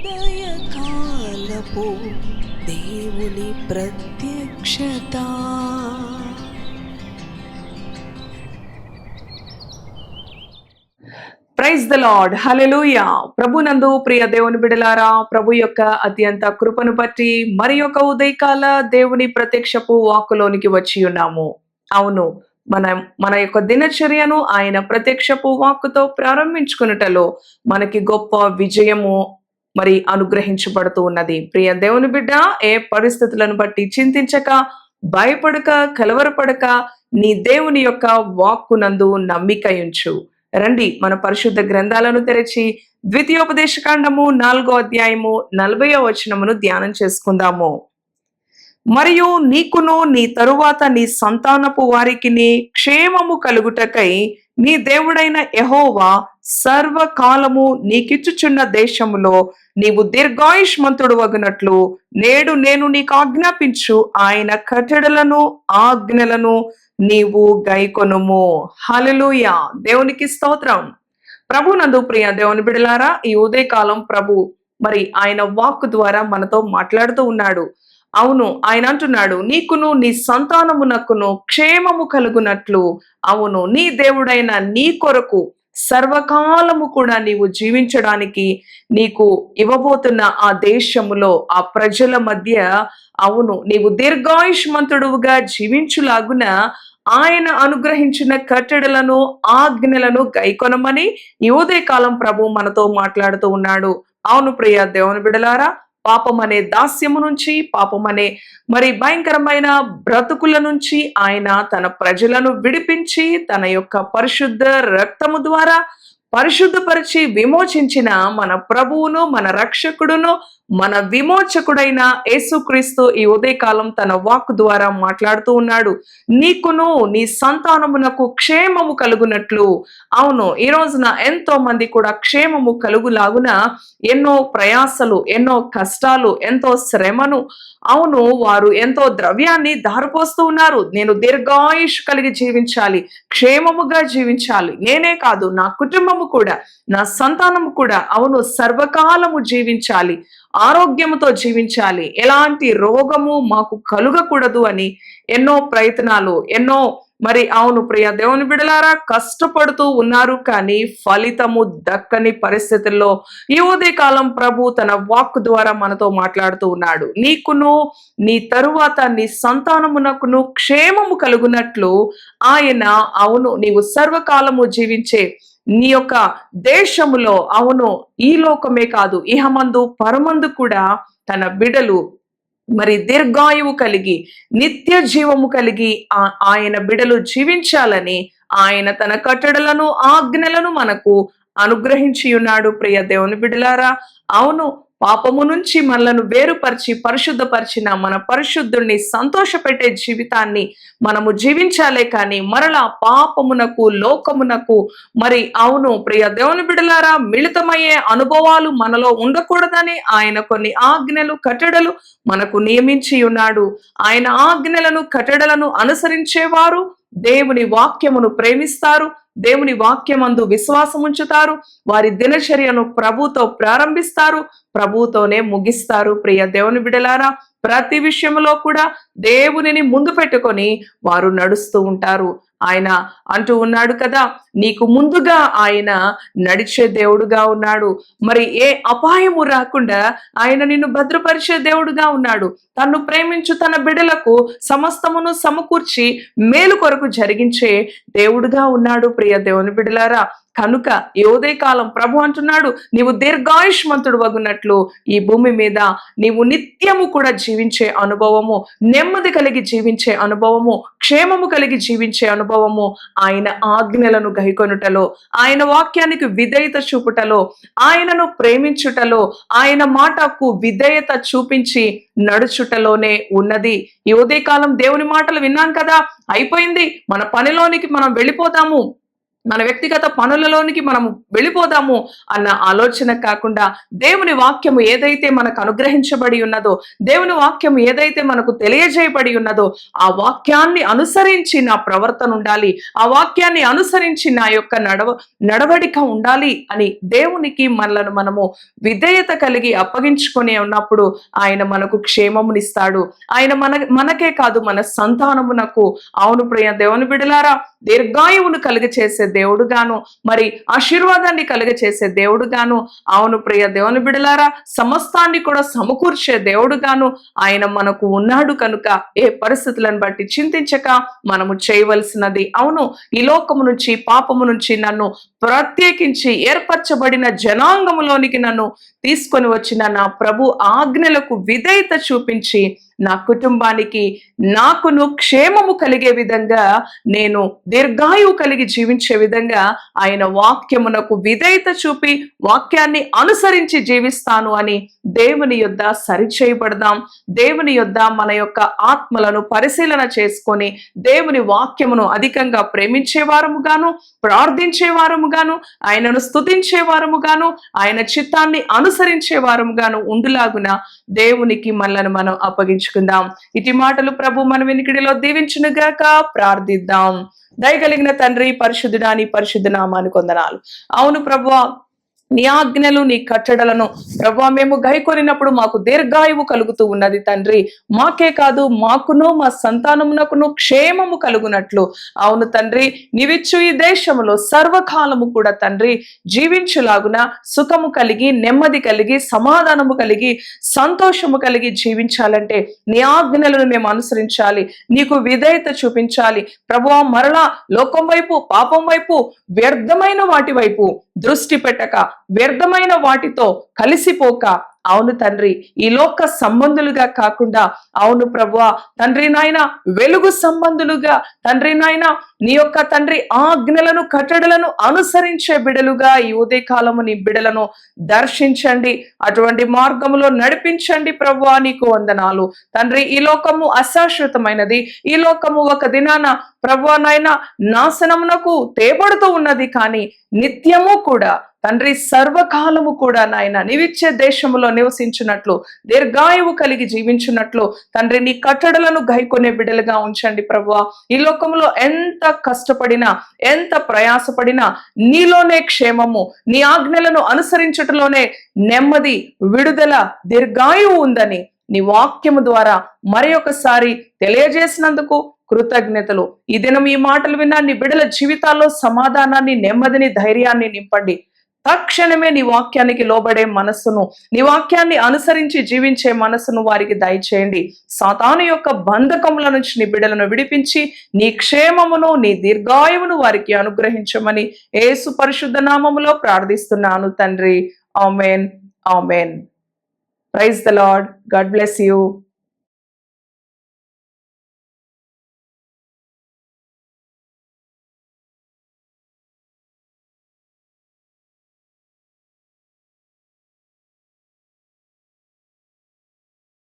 ఉదయకాలపు దేవుని ప్రత్యక్షత. ప్రైజ్ ద లార్డ్, హల్లెలూయా. ప్రభునందు ప్రియ దేవుని బిడలారా, ప్రభు యొక్క అత్యంత కృపను బట్టి మరి యొక్క ఉదయకాల దేవుని ప్రత్యక్షపు వాక్కులోనికి వచ్చి ఉన్నాము. అవును, మన యొక్క దినచర్యను ఆయన ప్రత్యక్షపు వాక్కుతో ప్రారంభించుకున్నటలో మనకి గొప్ప విజయము మరి అనుగ్రహించబడుతూ ఉన్నది. ప్రియ దేవుని బిడ్డ, ఏ పరిస్థితులను బట్టి చింతించక, భయపడక, కలవరపడక నీ దేవుని యొక్క వాక్కునందు నమ్మిక ఉంచు. రండి, మన పరిశుద్ధ గ్రంథాలను తెరిచి ద్వితీయోపదేశకాండము 4వ అధ్యాయము 40వ వచనమును ధ్యానం చేసుకుందాము. మరియు నీకును నీ తరువాత నీ సంతానపు వారికిని క్షేమము కలుగుటకై నీ దేవుడైన యెహోవా సర్వకాలము నీకిచ్చుచున్న దేశములో నీవు దీర్ఘాయుష్మంతుడు వగునట్లు నేడు నేను నీకు ఆజ్ఞాపించు ఆయన కట్టడలను ఆజ్ఞలను నీవు గైకొనుము. హల్లెలూయా, దేవునికి స్తోత్రం. ప్రభునందు ప్రియ దేవుని బిడలారా, ఈ ఉదయకాలం ప్రభు మరి ఆయన వాక్కు ద్వారా మనతో మాట్లాడుతూ ఉన్నాడు. అవును, ఆయన అంటున్నాడు, నీకును నీ సంతానమునకును క్షేమము కలుగునట్లు, అవును నీ దేవుడైన నీ కొరకు సర్వకాలము కూడా నీవు జీవించడానికి నీకు ఇవ్వబోతున్న ఆ దేశములో ఆ ప్రజల మధ్య, అవును నీవు దీర్ఘాయుష్మంతుడుగా జీవించులాగున ఆయన అనుగ్రహించిన కట్టడలను ఆజ్ఞలను గైకొనమని ఈ ఉదయకాలం ప్రభు మనతో మాట్లాడుతూ ఉన్నాడు. అవును ప్రియ దేవుని బిడలారా, పాపం అనే దాస్యము నుంచి, పాపం అనే మరి భయంకరమైన బ్రతుకుల నుంచి ఆయన తన ప్రజలను విడిపించి తన యొక్క పరిశుద్ధ రక్తము ద్వారా పరిశుద్ధపరిచి విమోచించిన మన ప్రభువును, మన రక్షకుడును, మన విమోచకుడైన యేసుక్రీస్తు ఈ ఉదయకాలం తన వాక్కు ద్వారా మాట్లాడుతూ ఉన్నాడు. నీకును నీ సంతానమునకు క్షేమము కలుగునట్లు. అవును, ఈ రోజున ఎంతో మంది కూడా క్షేమము కలుగులాగున ఎన్నో ప్రయాసలు, ఎన్నో కష్టాలు, ఎంతో శ్రమను, అవును వారు ఎంతో ద్రవ్యాన్ని దారిపోస్తూ ఉన్నారు. నేను దీర్ఘాయుష్ కలిగి జీవించాలి, క్షేమముగా జీవించాలి, నేనే కాదు నా కుటుంబము కూడా, నా సంతానము కూడా, అవును సర్వకాలము జీవించాలి, ఆరోగ్యముతో జీవించాలి, ఎలాంటి రోగము మాకు కలుగకూడదు అని ఎన్నో ప్రయత్నాలు, ఎన్నో మరి అవును ప్రియ దేవుని బిడలారా కష్టపడుతూ ఉన్నారు. కానీ ఫలితము దక్కని పరిస్థితుల్లో ఈ ఉదయకాలం ప్రభు తన వాక్కు ద్వారా మనతో మాట్లాడుతూ ఉన్నాడు. నీకును నీ తరువాత నీ సంతానమునకును క్షేమము కలుగునట్లు ఆయన, అవును నీవు సర్వకాలము జీవించే నీ యొక్క దేశములో, అవును ఈ లోకమే కాదు ఇహమందు పరమందు కూడా తన బిడలు మరి దీర్ఘాయువు కలిగి నిత్య జీవము కలిగి ఆయన బిడలు జీవించాలని ఆయన తన కట్టడలను ఆజ్ఞలను మనకు అనుగ్రహించి ఉన్నాడు. ప్రియ దేవుని బిడలారా, అవును పాపము నుంచి మనలను వేరుపరిచి పరిశుద్ధపరిచిన మన పరిశుద్ధుణ్ణి సంతోషపెట్టే జీవితాన్ని మనము జీవించాలే కానీ మరలా పాపమునకు, లోకమునకు మరి అవును ప్రియ దేవుని బిడలారా మిళితమయ్యే అనుభవాలు మనలో ఉండకూడదని ఆయన కొన్ని ఆజ్ఞలు, కట్టడలు మనకు నియమించి ఉన్నాడు. ఆయన ఆజ్ఞలను, కట్టడలను అనుసరించేవారు దేవుని వాక్యమును ప్రేమిస్తారు, దేవుని వాక్యమందు విశ్వాసం ఉంచుతారు, వారి దినచర్యను ప్రభుతో ప్రారంభిస్తారు, ప్రభుతోనే ముగిస్తారు. ప్రియ దేవుని బిడలారా, ప్రతి విషయంలో కూడా దేవునిని ముందు పెట్టుకొని వారు నడుస్తూ ఉంటారు. ఆయన అంటూ ఉన్నాడు కదా, నీకు ముందుగా ఆయన నడిచే దేవుడుగా ఉన్నాడు. మరి ఏ అపాయము రాకుండా ఆయన నిన్ను భద్రపరిచే దేవుడుగా ఉన్నాడు. తన్ను ప్రేమించు తన బిడలకు సమస్తమును సమకూర్చి మేలు కొరకు జరిగించే దేవుడుగా ఉన్నాడు. ప్రియ దేవుని బిడలారా, కనుక ఈ ఉదయకాలం ప్రభు అంటున్నాడు, నీవు దీర్ఘాయుష్మంతుడు వగునట్లు ఈ భూమి మీద నీవు నిత్యము కూడా జీవించే అనుభవము, నెమ్మది కలిగి జీవించే అనుభవము, క్షేమము కలిగి జీవించే అనుభవము ఆయన ఆజ్ఞలను గైకొనుటలో, ఆయన వాక్యానికి విధేయత చూపుటలో, ఆయనను ప్రేమించుటలో, ఆయన మాటకు విధేయత చూపించి నడుచుటలోనే ఉన్నది. ఈ ఉదయకాలం దేవుని మాటలు విన్నాం కదా, అయిపోయింది, మన పనిలోనికి మనం వెళ్ళిపోతాము, మన వ్యక్తిగత పనులలోనికి మనము వెళ్ళిపోదాము అన్న ఆలోచన కాకుండా, దేవుని వాక్యము ఏదైతే మనకు అనుగ్రహించబడి ఉన్నదో, దేవుని వాక్యం ఏదైతే మనకు తెలియజేయబడి ఉన్నదో, ఆ వాక్యాన్ని అనుసరించి నా ప్రవర్తన ఉండాలి, ఆ వాక్యాన్ని అనుసరించి నా యొక్క నడవడిక ఉండాలి అని దేవునికి మనము విధేయత కలిగి అప్పగించుకొని ఉన్నప్పుడు ఆయన మనకు క్షేమమునిస్తాడు. ఆయన మనకే కాదు, మన సంతానమునకు, అవును ప్రియ దేవుని బిడ్డలారా, దీర్ఘాయువును కలుగచేసే దేవుడుగాను, మరి ఆశీర్వాదాన్ని కలుగచేసే దేవుడుగాను, అవును ప్రియ దేవుని బిడలారా, సమస్తాన్ని కూడా సమకూర్చే దేవుడుగాను ఆయన మనకు ఉన్నాడు. కనుక ఏ పరిస్థితులను బట్టి చింతించక మనము చేయవలసినది, అవును, ఈ లోకము నుంచి, పాపము నుంచి నన్ను ప్రత్యేకించి ఏర్పరచబడిన జనాంగములోనికి నన్ను తీసుకొని వచ్చిన నా ప్రభు ఆజ్ఞలకు విధేయత చూపించి నా కుటుంబానికి, నాకును క్షేమము కలిగే విధంగా, నేను దీర్ఘాయువు కలిగి జీవించే విధంగా ఆయన వాక్యమునకు విధేయత చూపి వాక్యాన్ని అనుసరించి జీవిస్తాను అని దేవుని యొద్ద సరిచేయబడదాం. దేవుని యొద్ద మన యొక్క ఆత్మలను పరిశీలన చేసుకొని దేవుని వాక్యమును అధికంగా ప్రేమించే వారముగాను, ప్రార్థించే వారముగాను, ఆయనను స్తుతించే వారముగాను, ఆయన చిత్తాన్ని అనుసరించే వారముగాను ఉండులాగున దేవునికి మనలను మనం అప్పగించుకుందాం. ఇటు మాటలు ప్రభు మన వినికిడిలో దీవించునుగాక. ప్రార్థిద్దాం. దయగలిగిన తండ్రి, పరిశుద్ధుడా, నీ పరిశుద్ధ నామానికి వందనాలు. అవును ప్రభువా, నీ ఆజ్ఞలు, నీ కట్టడలను ప్రభువా మేము గైకొనినప్పుడు మాకు దీర్ఘాయువు కలుగుతూ ఉన్నది తండ్రి. మాకే కాదు, మాకును మా సంతానమునకును క్షేమము కలుగునట్లు, అవును తండ్రి, నీవిచ్చు ఈ దేశములో సర్వకాలము కూడా తండ్రి జీవించులాగున సుఖము కలిగి, నెమ్మది కలిగి, సమాధానము కలిగి, సంతోషము కలిగి జీవించాలంటే నీ ఆజ్ఞలను మేము అనుసరించాలి, నీకు విధేయత చూపించాలి ప్రభువా. మరలా లోకం వైపు, పాపం వైపు, వ్యర్థమైన వాటి వైపు దృష్టి పెట్టక, వ్యర్థమైన వాటితో కలిసిపోక, అవును తండ్రి, ఈ లోక సంబంధులుగా కాకుండా, అవును ప్రభువా తండ్రి నాయన, వెలుగు సంబంధులుగా తండ్రి నాయన, నీ యొక్క తండ్రి ఆజ్ఞలను, కట్టడలను అనుసరించే బిడలుగా ఈ ఉదయకాలము నీ బిడలను దర్శించండి, అటువంటి మార్గములో నడిపించండి ప్రభువా. నీకు వందనాలు తండ్రి. ఈ లోకము అశాశ్వతమైనది, ఈ లోకము ఒక దినాన ప్రభువా నాయన నాశనమునకు తేబడుతూ ఉన్నది, కానీ నిత్యము కూడా తండ్రి, సర్వకాలము కూడా నాయన నీవిచ్చే దేశములో నివసించినట్లు, దీర్ఘాయువు కలిగి జీవించినట్లు తండ్రి నీ కట్టడలను గైకొనే బిడ్డలుగా ఉంచండి ప్రభువా. ఈ లోకంలో ఎంత కష్టపడినా, ఎంత ప్రయాసపడినా నీలోనే క్షేమము, నీ ఆజ్ఞలను అనుసరించటంలోనే నెమ్మది, విడుదల, దీర్ఘాయువు ఉందని నీ వాక్యము ద్వారా మరి ఒకసారి తెలియజేసినందుకు కృతజ్ఞతలు. ఈ దినం ఈ మాటలు విన్నా నీ బిడ్డల జీవితాల్లో సమాధానాన్ని, నెమ్మదిని, ధైర్యాన్ని నింపండి. తక్షణమే నీ వాక్యానికి లోబడే మనస్సును, నీ వాక్యాన్ని అనుసరించి జీవించే మనస్సును వారికి దయచేయండి. సాతాను యొక్క బంధకముల నుంచి నీ బిడ్డలను విడిపించి నీ క్షేమమును, నీ దీర్ఘాయువును వారికి అనుగ్రహించమని యేసు పరిశుద్ధ నామములో ప్రార్థిస్తున్నాను తండ్రి. Amen, amen. Praise the Lord. God bless you.